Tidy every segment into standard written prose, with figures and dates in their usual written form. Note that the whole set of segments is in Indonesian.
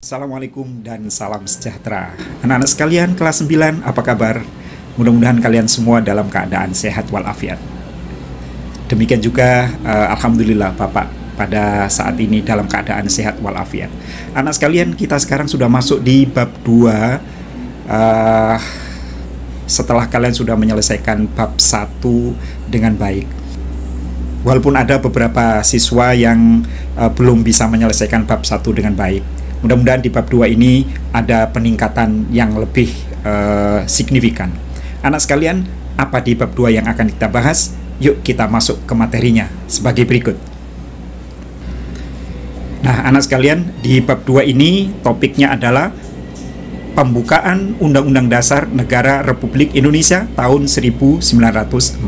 Assalamualaikum dan salam sejahtera. Anak-anak sekalian kelas 9, apa kabar? Mudah-mudahan kalian semua dalam keadaan sehat walafiat. Demikian juga Alhamdulillah Bapak pada saat ini dalam keadaan sehat walafiat. Anak sekalian, kita sekarang sudah masuk di bab 2 setelah kalian sudah menyelesaikan bab 1 dengan baik. Walaupun ada beberapa siswa yang belum bisa menyelesaikan bab 1 dengan baik, mudah-mudahan di bab 2 ini ada peningkatan yang lebih signifikan. Anak sekalian, apa di bab 2 yang akan kita bahas? Yuk kita masuk ke materinya sebagai berikut. Nah, anak sekalian, di bab 2 ini topiknya adalah pembukaan Undang-Undang Dasar Negara Republik Indonesia tahun 1945.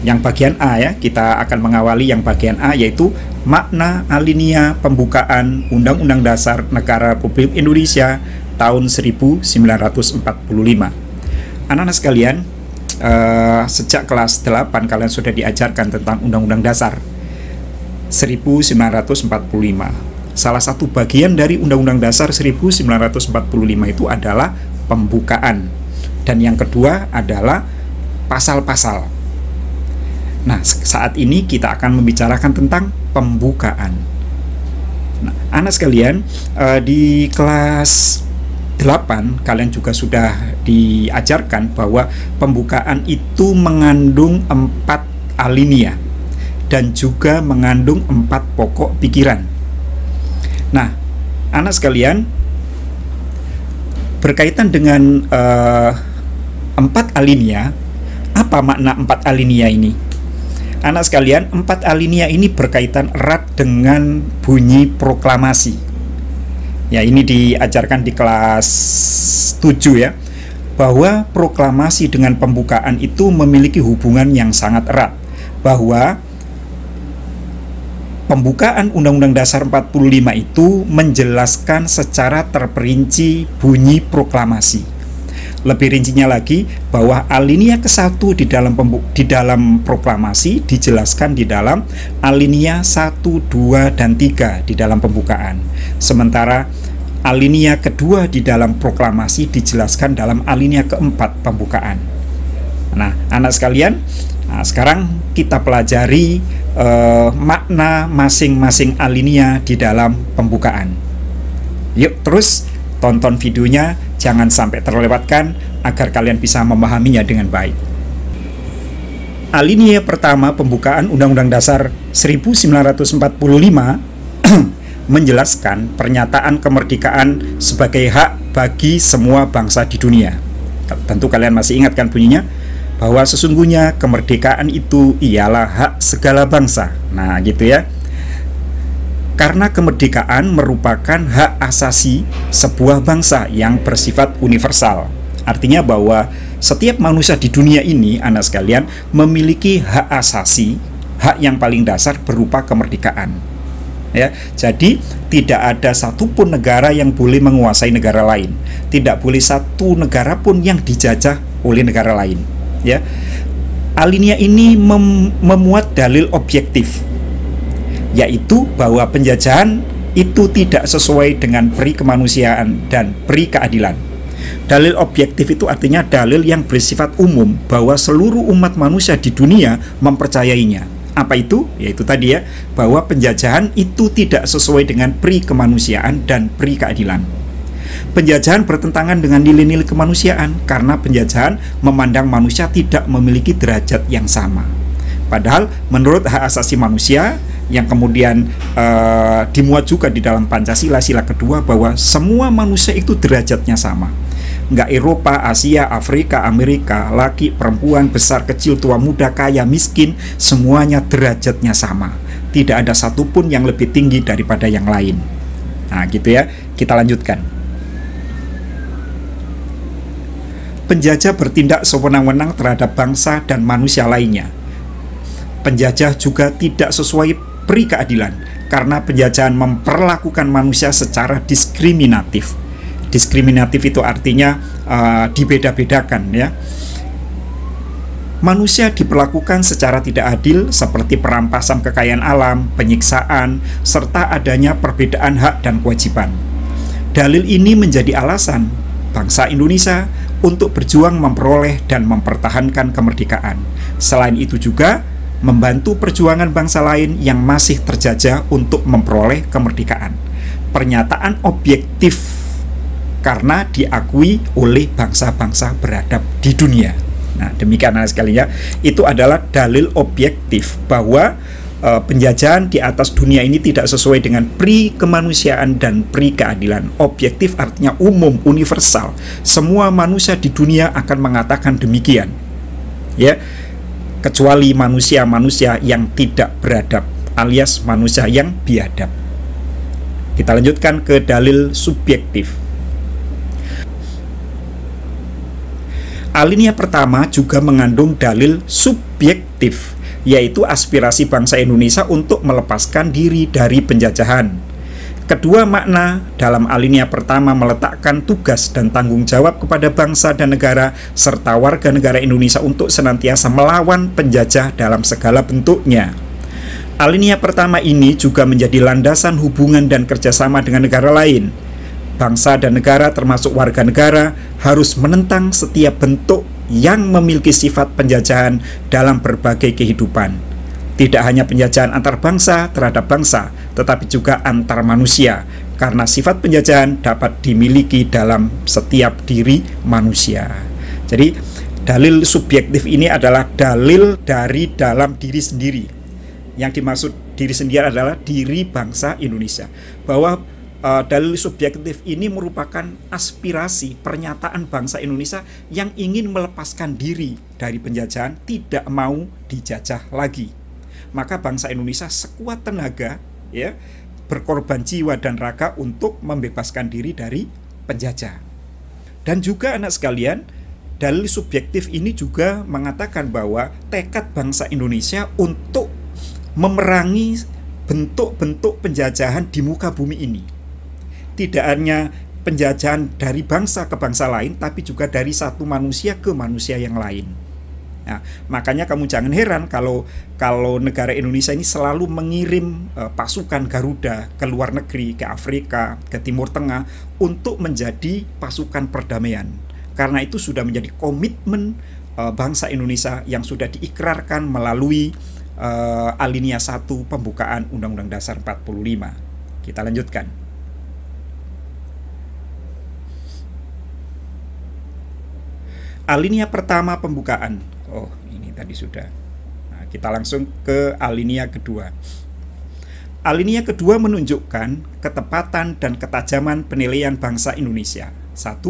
Yang bagian A ya, kita akan mengawali yang bagian A, yaitu makna alinea pembukaan Undang-Undang Dasar Negara Republik Indonesia tahun 1945. Anak-anak sekalian, sejak kelas 8 kalian sudah diajarkan tentang Undang-Undang Dasar 1945. Salah satu bagian dari Undang-Undang Dasar 1945 itu adalah pembukaan, dan yang kedua adalah pasal-pasal. Nah, saat ini kita akan membicarakan tentang pembukaan. Nah, anak sekalian, di kelas 8 kalian juga sudah diajarkan bahwa pembukaan itu mengandung 4 alinea dan juga mengandung 4 pokok pikiran. Nah, anak sekalian, berkaitan dengan 4 alinea, apa makna 4 alinea ini? Anak sekalian, 4 alinea ini berkaitan erat dengan bunyi proklamasi. Ya, ini diajarkan di kelas 7 ya, bahwa proklamasi dengan pembukaan itu memiliki hubungan yang sangat erat. Bahwa pembukaan Undang-Undang Dasar 45 itu menjelaskan secara terperinci bunyi proklamasi. Lebih rincinya lagi, bahwa alinea ke-1 di dalam proklamasi dijelaskan di dalam alinea 1, 2, dan 3 di dalam pembukaan. Sementara alinea kedua di dalam proklamasi dijelaskan dalam alinea ke-4 pembukaan. Nah, anak sekalian, sekarang kita pelajari makna masing-masing alinea di dalam pembukaan. Yuk, terus tonton videonya, jangan sampai terlewatkan agar kalian bisa memahaminya dengan baik. Alinea pertama pembukaan Undang-Undang Dasar 1945 menjelaskan pernyataan kemerdekaan sebagai hak bagi semua bangsa di dunia. Tentu kalian masih ingat kan bunyinya? Bahwa sesungguhnya kemerdekaan itu ialah hak segala bangsa. Nah, gitu ya. Karena kemerdekaan merupakan hak asasi sebuah bangsa yang bersifat universal. Artinya bahwa setiap manusia di dunia ini, anak sekalian, memiliki hak asasi, hak yang paling dasar berupa kemerdekaan. Ya, jadi tidak ada satupun negara yang boleh menguasai negara lain. Tidak boleh satu negara pun yang dijajah oleh negara lain. Ya, alinea ini memuat dalil objektif, yaitu bahwa penjajahan itu tidak sesuai dengan peri kemanusiaan dan peri keadilan. Dalil objektif itu artinya dalil yang bersifat umum bahwa seluruh umat manusia di dunia mempercayainya. Apa itu? Yaitu tadi ya, bahwa penjajahan itu tidak sesuai dengan peri kemanusiaan dan peri keadilan. Penjajahan bertentangan dengan nilai-nilai kemanusiaan karena penjajahan memandang manusia tidak memiliki derajat yang sama. Padahal menurut hak asasi manusia yang kemudian dimuat juga di dalam Pancasila sila kedua, bahwa semua manusia itu derajatnya sama. Nggak Eropa, Asia, Afrika, Amerika, laki, perempuan, besar, kecil, tua, muda, kaya, miskin, semuanya derajatnya sama. Tidak ada satupun yang lebih tinggi daripada yang lain. Nah, gitu ya. Kita lanjutkan. Penjajah bertindak sewenang-wenang terhadap bangsa dan manusia lainnya. Penjajah juga tidak sesuai peri keadilan karena penjajahan memperlakukan manusia secara diskriminatif. Diskriminatif itu artinya dibeda-bedakan ya. Manusia diperlakukan secara tidak adil seperti perampasan kekayaan alam, penyiksaan, serta adanya perbedaan hak dan kewajiban. Dalil ini menjadi alasan bangsa Indonesia untuk berjuang memperoleh dan mempertahankan kemerdekaan. Selain itu juga membantu perjuangan bangsa lain yang masih terjajah untuk memperoleh kemerdekaan. Pernyataan objektif karena diakui oleh bangsa-bangsa beradab di dunia. Nah, demikian anak sekalian ya. Itu adalah dalil objektif bahwa penjajahan di atas dunia ini tidak sesuai dengan pri kemanusiaan dan pri keadilan. Objektif artinya umum, universal. Semua manusia di dunia akan mengatakan demikian. Ya. Kecuali manusia-manusia yang tidak beradab, alias manusia yang biadab. Kita lanjutkan ke dalil subjektif. Alinea pertama juga mengandung dalil subjektif, yaitu aspirasi bangsa Indonesia untuk melepaskan diri dari penjajahan. Kedua makna dalam alinea pertama meletakkan tugas dan tanggung jawab kepada bangsa dan negara serta warga negara Indonesia untuk senantiasa melawan penjajah dalam segala bentuknya. Alinea pertama ini juga menjadi landasan hubungan dan kerjasama dengan negara lain. Bangsa dan negara termasuk warga negara harus menentang setiap bentuk yang memiliki sifat penjajahan dalam berbagai kehidupan. Tidak hanya penjajahan antar bangsa terhadap bangsa, tetapi juga antar manusia, karena sifat penjajahan dapat dimiliki dalam setiap diri manusia. Jadi, dalil subjektif ini adalah dalil dari dalam diri sendiri. Yang dimaksud diri sendiri adalah diri bangsa Indonesia. Bahwa dalil subjektif ini merupakan aspirasi pernyataan bangsa Indonesia yang ingin melepaskan diri dari penjajahan, tidak mau dijajah lagi. Maka bangsa Indonesia sekuat tenaga ya berkorban jiwa dan raga untuk membebaskan diri dari penjajah. Dan juga anak sekalian, dalil subjektif ini juga mengatakan bahwa tekad bangsa Indonesia untuk memerangi bentuk-bentuk penjajahan di muka bumi ini. Tidak hanya penjajahan dari bangsa ke bangsa lain, tapi juga dari satu manusia ke manusia yang lain. Nah, makanya kamu jangan heran kalau negara Indonesia ini selalu mengirim pasukan Garuda ke luar negeri, ke Afrika, ke Timur Tengah untuk menjadi pasukan perdamaian. Karena itu sudah menjadi komitmen bangsa Indonesia yang sudah diikrarkan melalui alinea 1 pembukaan Undang-Undang Dasar 45. Kita lanjutkan. Alinea pertama pembukaan. Oh, ini tadi sudah. Nah, kita langsung ke alinea kedua. Alinea kedua menunjukkan ketepatan dan ketajaman penilaian bangsa Indonesia. 1.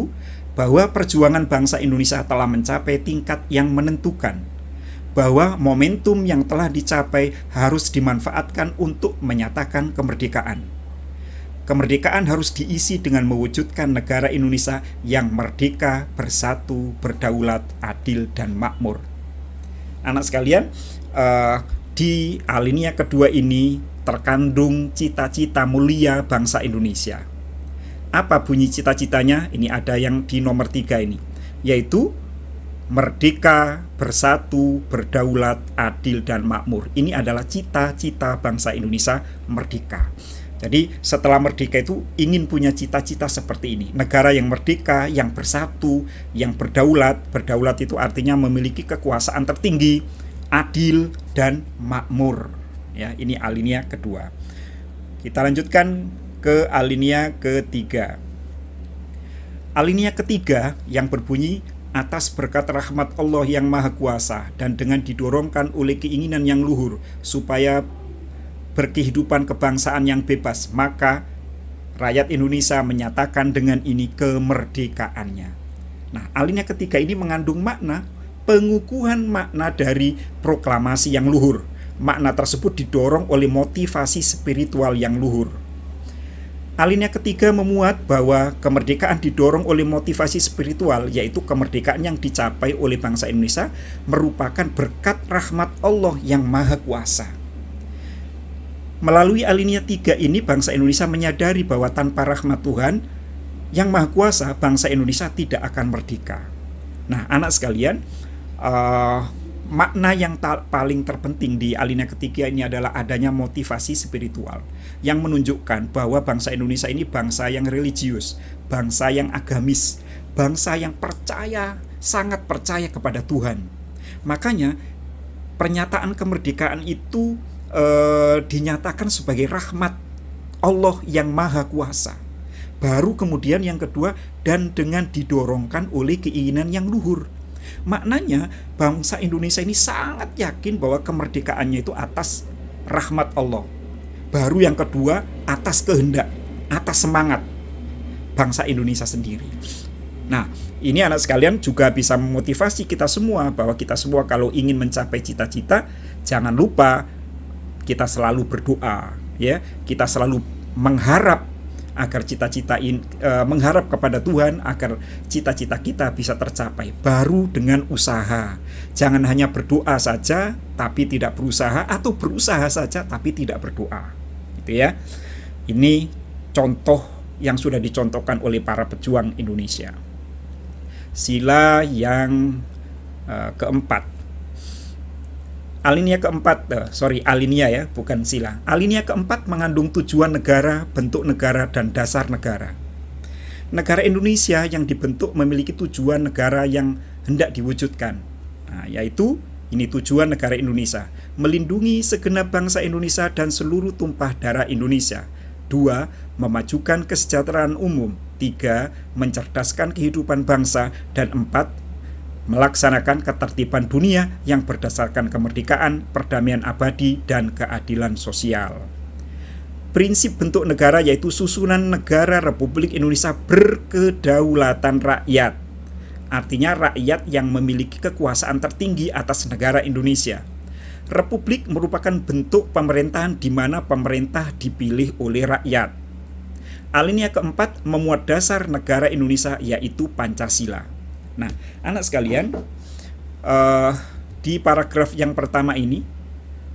Bahwa perjuangan bangsa Indonesia telah mencapai tingkat yang menentukan. Bahwa momentum yang telah dicapai harus dimanfaatkan untuk menyatakan kemerdekaan. Kemerdekaan harus diisi dengan mewujudkan negara Indonesia yang merdeka, bersatu, berdaulat, adil, dan makmur. Anak sekalian, di alinea kedua ini terkandung cita-cita mulia bangsa Indonesia. Apa bunyi cita-citanya? Ini ada yang di nomor 3 ini, yaitu merdeka, bersatu, berdaulat, adil, dan makmur. Ini adalah cita-cita bangsa Indonesia merdeka. Jadi setelah merdeka itu ingin punya cita-cita seperti ini. Negara yang merdeka, yang bersatu, yang berdaulat. Berdaulat itu artinya memiliki kekuasaan tertinggi, adil, dan makmur. Ya, ini alinea kedua. Kita lanjutkan ke alinea ketiga. Alinea ketiga yang berbunyi atas berkat rahmat Allah yang Maha Kuasa dan dengan didorongkan oleh keinginan yang luhur supaya berkehidupan kebangsaan yang bebas, maka rakyat Indonesia menyatakan dengan ini kemerdekaannya. Nah, alinea ketiga ini mengandung makna pengukuhan makna dari proklamasi yang luhur. Makna tersebut didorong oleh motivasi spiritual yang luhur. Alinea ketiga memuat bahwa kemerdekaan didorong oleh motivasi spiritual, yaitu kemerdekaan yang dicapai oleh bangsa Indonesia merupakan berkat rahmat Allah yang Maha Kuasa. Melalui alinea 3 ini, bangsa Indonesia menyadari bahwa tanpa rahmat Tuhan yang Maha Kuasa, bangsa Indonesia tidak akan merdeka. Nah, anak sekalian, makna yang paling terpenting di alinea ketiga ini adalah adanya motivasi spiritual yang menunjukkan bahwa bangsa Indonesia ini bangsa yang religius, bangsa yang agamis, bangsa yang percaya, sangat percaya kepada Tuhan. Makanya pernyataan kemerdekaan itu dinyatakan sebagai rahmat Allah yang Maha Kuasa. Baru kemudian yang kedua, dan dengan didorongkan oleh keinginan yang luhur. Maknanya bangsa Indonesia ini sangat yakin bahwa kemerdekaannya itu atas rahmat Allah. Baru yang kedua, atas kehendak, atas semangat bangsa Indonesia sendiri. Nah, ini anak sekalian juga bisa memotivasi kita semua bahwa kita semua kalau ingin mencapai cita-cita, jangan lupa kita selalu berdoa, ya. Kita selalu mengharap agar mengharap kepada Tuhan agar cita-cita kita bisa tercapai, baru dengan usaha. Jangan hanya berdoa saja tapi tidak berusaha, atau berusaha saja tapi tidak berdoa, gitu ya. Ini contoh yang sudah dicontohkan oleh para pejuang Indonesia. Sila yang keempat, alinea ya, bukan sila. Alinea keempat mengandung tujuan negara, bentuk negara, dan dasar negara. Negara Indonesia yang dibentuk memiliki tujuan negara yang hendak diwujudkan. Nah, yaitu ini tujuan negara Indonesia: melindungi segenap bangsa Indonesia dan seluruh tumpah darah Indonesia. 2. Memajukan kesejahteraan umum. 3. Mencerdaskan kehidupan bangsa. Dan 4. Melaksanakan ketertiban dunia yang berdasarkan kemerdekaan, perdamaian abadi, dan keadilan sosial. Prinsip bentuk negara yaitu susunan negara Republik Indonesia berkedaulatan rakyat. Artinya rakyat yang memiliki kekuasaan tertinggi atas negara Indonesia. Republik merupakan bentuk pemerintahan di mana pemerintah dipilih oleh rakyat. Alinea keempat memuat dasar negara Indonesia yaitu Pancasila. Nah, anak sekalian, di paragraf yang pertama ini,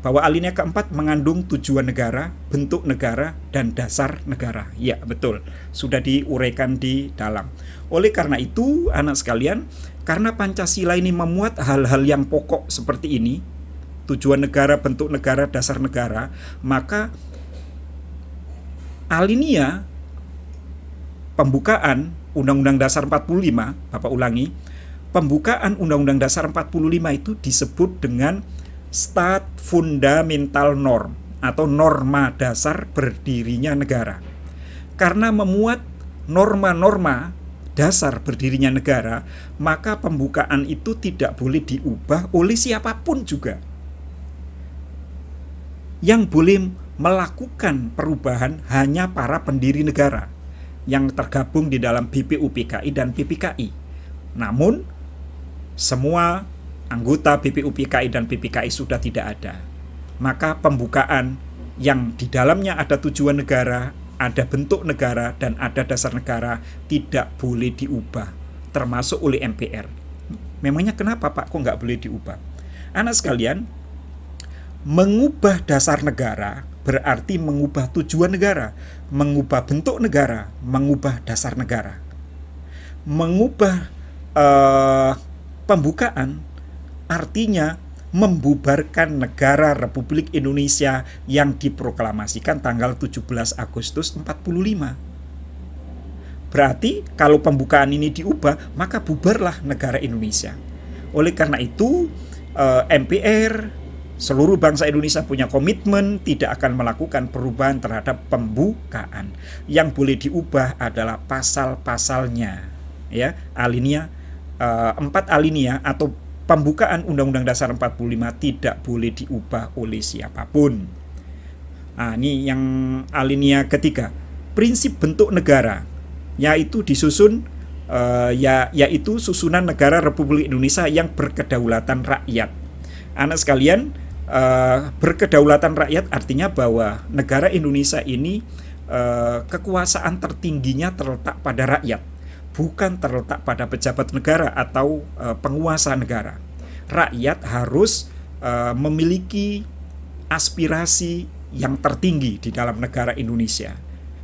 bahwa alinea keempat mengandung tujuan negara, bentuk negara, dan dasar negara. Ya, betul. Sudah diuraikan di dalam. Oleh karena itu, anak sekalian, karena Pancasila ini memuat hal-hal yang pokok seperti ini, tujuan negara, bentuk negara, dasar negara, maka alinea pembukaan Undang-Undang Dasar 45, Bapak ulangi, pembukaan Undang-Undang Dasar 45 itu disebut dengan Stat Fundamental Norm atau norma dasar berdirinya negara. Karena memuat norma-norma dasar berdirinya negara, maka pembukaan itu tidak boleh diubah oleh siapapun juga. Yang boleh melakukan perubahan hanya para pendiri negara yang tergabung di dalam BPUPKI dan PPKI. Namun, semua anggota BPUPKI dan PPKI sudah tidak ada. Maka pembukaan yang di dalamnya ada tujuan negara, ada bentuk negara, dan ada dasar negara tidak boleh diubah, termasuk oleh MPR. Memangnya kenapa Pak kok nggak boleh diubah? Anak sekalian, mengubah dasar negara berarti mengubah tujuan negara, mengubah bentuk negara, mengubah dasar negara. Mengubah pembukaan artinya membubarkan negara Republik Indonesia yang diproklamasikan tanggal 17 Agustus 45. Berarti kalau pembukaan ini diubah, maka bubarlah negara Indonesia. Oleh karena itu, MPR, seluruh bangsa Indonesia punya komitmen tidak akan melakukan perubahan terhadap pembukaan. Yang boleh diubah adalah pasal-pasalnya, ya, alinea 4 alinea atau pembukaan Undang-Undang Dasar 45 tidak boleh diubah oleh siapapun. Nah, ini yang alinea ketiga, prinsip bentuk negara, yaitu disusun yaitu susunan negara Republik Indonesia yang berkedaulatan rakyat. Anak sekalian, berkedaulatan rakyat artinya bahwa negara Indonesia ini kekuasaan tertingginya terletak pada rakyat, bukan terletak pada pejabat negara atau penguasa negara. Rakyat harus memiliki aspirasi yang tertinggi di dalam negara Indonesia.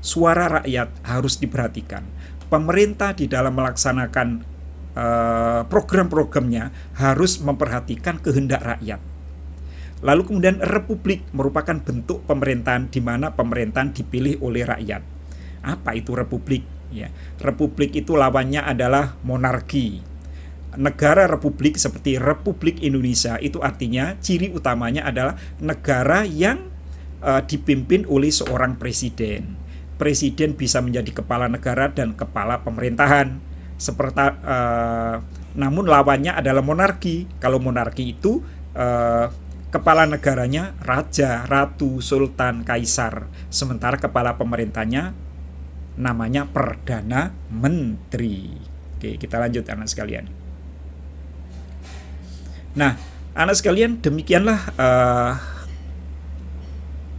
Suara rakyat harus diperhatikan. Pemerintah di dalam melaksanakan program-programnya harus memperhatikan kehendak rakyat. Lalu kemudian republik merupakan bentuk pemerintahan di mana pemerintahan dipilih oleh rakyat. Apa itu republik? Ya, republik itu lawannya adalah monarki. Negara republik seperti Republik Indonesia itu artinya ciri utamanya adalah negara yang dipimpin oleh seorang presiden. Presiden bisa menjadi kepala negara dan kepala pemerintahan. Namun lawannya adalah monarki. Kalau monarki itu kepala negaranya raja, ratu, sultan, kaisar. Sementara kepala pemerintahnya namanya perdana menteri. Oke, kita lanjut anak sekalian. Nah, anak sekalian, demikianlah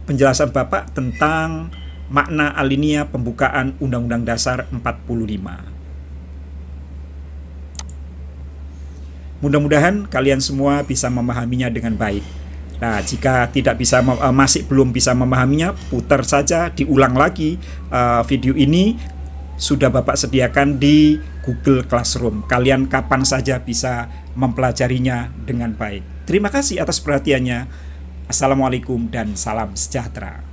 penjelasan Bapak tentang makna alinea pembukaan Undang-Undang Dasar 45. Mudah-mudahan kalian semua bisa memahaminya dengan baik. Nah, jika tidak bisa masih belum bisa memahaminya, putar saja, diulang lagi. Video ini sudah Bapak sediakan di Google Classroom. Kalian kapan saja bisa mempelajarinya dengan baik. Terima kasih atas perhatiannya. Assalamualaikum dan salam sejahtera.